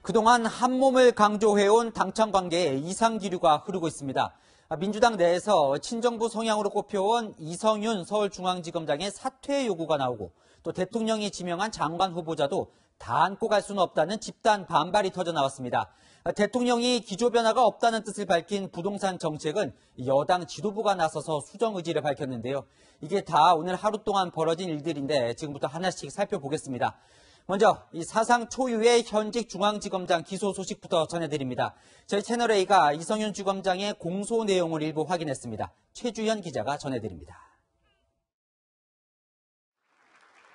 그동안 한몸을 강조해온 당청 관계에 이상기류가 흐르고 있습니다. 민주당 내에서 친정부 성향으로 꼽혀온 이성윤 서울중앙지검장의 사퇴 요구가 나오고 또 대통령이 지명한 장관 후보자도 다 안고 갈 수는 없다는 집단 반발이 터져 나왔습니다. 대통령이 기조 변화가 없다는 뜻을 밝힌 부동산 정책은 여당 지도부가 나서서 수정 의지를 밝혔는데요. 이게 다 오늘 하루 동안 벌어진 일들인데 지금부터 하나씩 살펴보겠습니다. 먼저 이 사상 초유의 현직 중앙지검장 기소 소식부터 전해드립니다. 저희 채널A가 이성윤 지검장의 공소 내용을 일부 확인했습니다. 최주현 기자가 전해드립니다.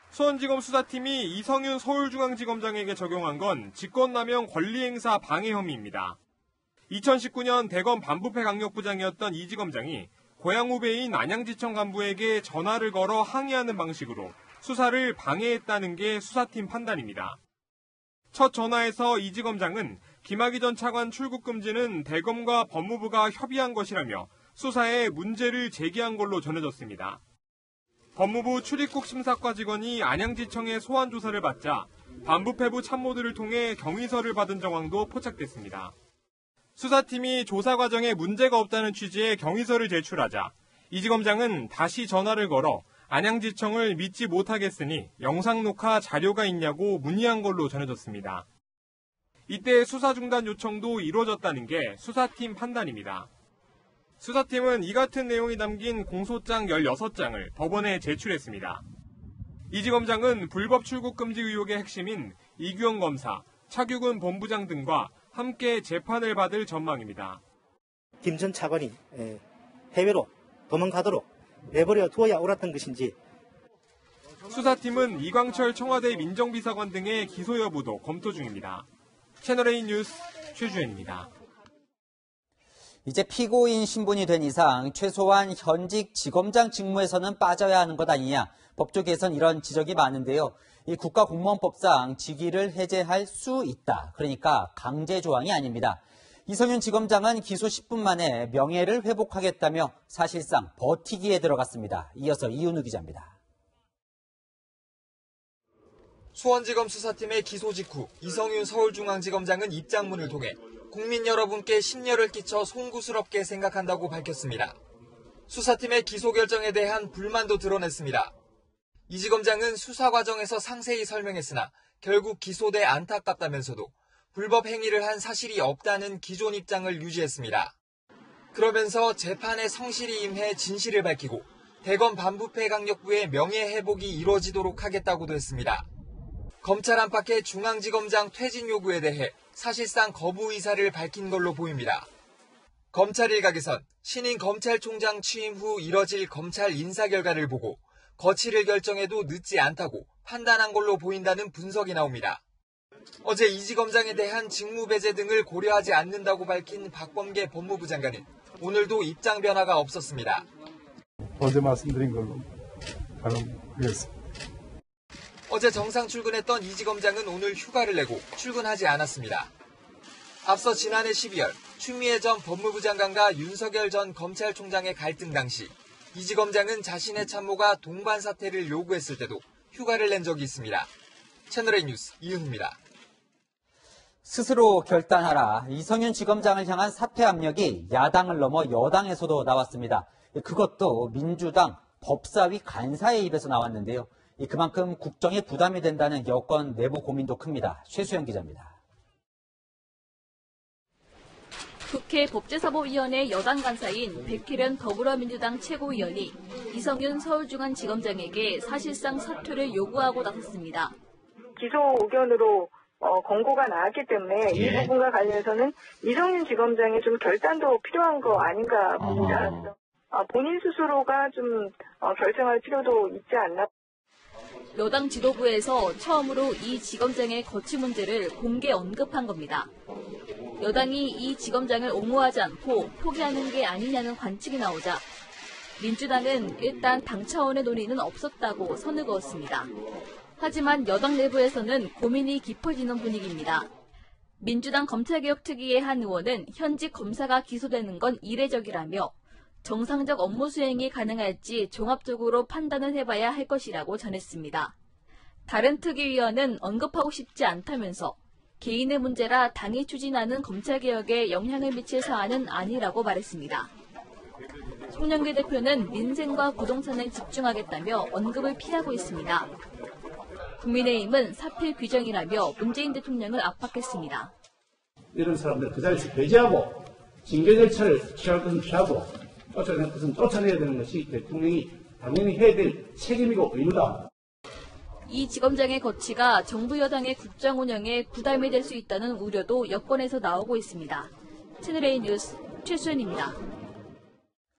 수원지검 수사팀이 이성윤 서울중앙지검장에게 적용한 건 직권남용 권리행사 방해 혐의입니다. 2019년 대검 반부패 강력부장이었던 이 지검장이 고향 후배인 안양지청 간부에게 전화를 걸어 항의하는 방식으로 수사를 방해했다는 게 수사팀 판단입니다. 첫 전화에서 이 지검장은 김학의 전 차관 출국 금지는 대검과 법무부가 협의한 것이라며 수사에 문제를 제기한 걸로 전해졌습니다. 법무부 출입국 심사과 직원이 안양지청에 소환 조사를 받자 반부패부 참모들을 통해 경위서를 받은 정황도 포착됐습니다. 수사팀이 조사 과정에 문제가 없다는 취지의 경위서를 제출하자 이 지검장은 다시 전화를 걸어 안양지청을 믿지 못하겠으니 영상 녹화 자료가 있냐고 문의한 걸로 전해졌습니다. 이때 수사 중단 요청도 이루어졌다는 게 수사팀 판단입니다. 수사팀은 이 같은 내용이 담긴 공소장 16장을 법원에 제출했습니다. 이 지검장은 불법 출국 금지 의혹의 핵심인 이규영 검사, 차규근 본부장 등과 함께 재판을 받을 전망입니다. 김 전 차관이 해외로 도망가도록 내버려 두어야 옳았던 것인지. 수사팀은 이광철 청와대 민정비서관 등의 기소 여부도 검토 중입니다. 채널A 뉴스 최주현입니다. 이제 피고인 신분이 된 이상 최소한 현직 지검장 직무에서는 빠져야 하는 것 아니냐. 법조계에선 이런 지적이 많은데요. 이 국가공무원법상 직위를 해제할 수 있다. 그러니까 강제 조항이 아닙니다. 이성윤 지검장은 기소 10분 만에 명예를 회복하겠다며 사실상 버티기에 들어갔습니다. 이어서 이윤우 기자입니다. 수원지검 수사팀의 기소 직후 이성윤 서울중앙지검장은 입장문을 통해 국민 여러분께 심려를 끼쳐 송구스럽게 생각한다고 밝혔습니다. 수사팀의 기소 결정에 대한 불만도 드러냈습니다. 이 지검장은 수사 과정에서 상세히 설명했으나 결국 기소돼 안타깝다면서도 불법 행위를 한 사실이 없다는 기존 입장을 유지했습니다. 그러면서 재판에 성실히 임해 진실을 밝히고 대검 반부패 강력부의 명예 회복이 이루어지도록 하겠다고도 했습니다. 검찰 안팎의 중앙지검장 퇴진 요구에 대해 사실상 거부 의사를 밝힌 걸로 보입니다. 검찰 일각에선 신임 검찰총장 취임 후 이뤄질 검찰 인사 결과를 보고 거취를 결정해도 늦지 않다고 판단한 걸로 보인다는 분석이 나옵니다. 어제 이 지검장에 대한 직무 배제 등을 고려하지 않는다고 밝힌 박범계 법무부 장관은 오늘도 입장 변화가 없었습니다. 어제 말씀드린 걸로 가능하겠습니다. 어제 정상 출근했던 이 지검장은 오늘 휴가를 내고 출근하지 않았습니다. 앞서 지난해 12월 추미애 전 법무부 장관과 윤석열 전 검찰총장의 갈등 당시 이 지검장은 자신의 참모가 동반 사퇴를 요구했을 때도 휴가를 낸 적이 있습니다. 채널A 뉴스 이윤우입니다. 스스로 결단하라. 이성윤 지검장을 향한 사퇴 압력이 야당을 넘어 여당에서도 나왔습니다. 그것도 민주당 법사위 간사의 입에서 나왔는데요. 그만큼 국정에 부담이 된다는 여권 내부 고민도 큽니다. 최수영 기자입니다. 국회 법제사법위원회 여당 간사인 백혜련 더불어민주당 최고위원이 이성윤 서울중앙지검장에게 사실상 사퇴를 요구하고 나섰습니다. 기소 의견으로 권고가 나왔기 때문에 이 부분과 관련해서는 이성윤 지검장의 좀 결단도 필요한 거 아닌가 봅니다. 본인 스스로가 좀 결정할 필요도 있지 않나. 여당 지도부에서 처음으로 이 지검장의 거취 문제를 공개 언급한 겁니다. 여당이 이 지검장을 옹호하지 않고 포기하는 게 아니냐는 관측이 나오자 민주당은 일단 당 차원의 논의는 없었다고 선을 그었습니다. 하지만 여당 내부에서는 고민이 깊어지는 분위기입니다. 민주당 검찰개혁특위의 한 의원은 현직 검사가 기소되는 건 이례적이라며 정상적 업무 수행이 가능할지 종합적으로 판단을 해봐야 할 것이라고 전했습니다. 다른 특위위원은 언급하고 싶지 않다면서 개인의 문제라 당이 추진하는 검찰개혁에 영향을 미칠 사안은 아니라고 말했습니다. 송영길 대표는 민생과 부동산에 집중하겠다며 언급을 피하고 있습니다. 국민의힘은 사필 규정이라며 문재인 대통령을 압박했습니다. 이런 사람들 그 자리에서 배제하고 징계 절차를 취할 것은 취하고 쫓아낼 것은 쫓아내야 되는 것이 대통령이 당연히 해야 될 책임이고 의무다. 이 지검장의 거취가 정부 여당의 국정 운영에 부담이 될 수 있다는 우려도 여권에서 나오고 있습니다. 채널A 뉴스 최수연입니다.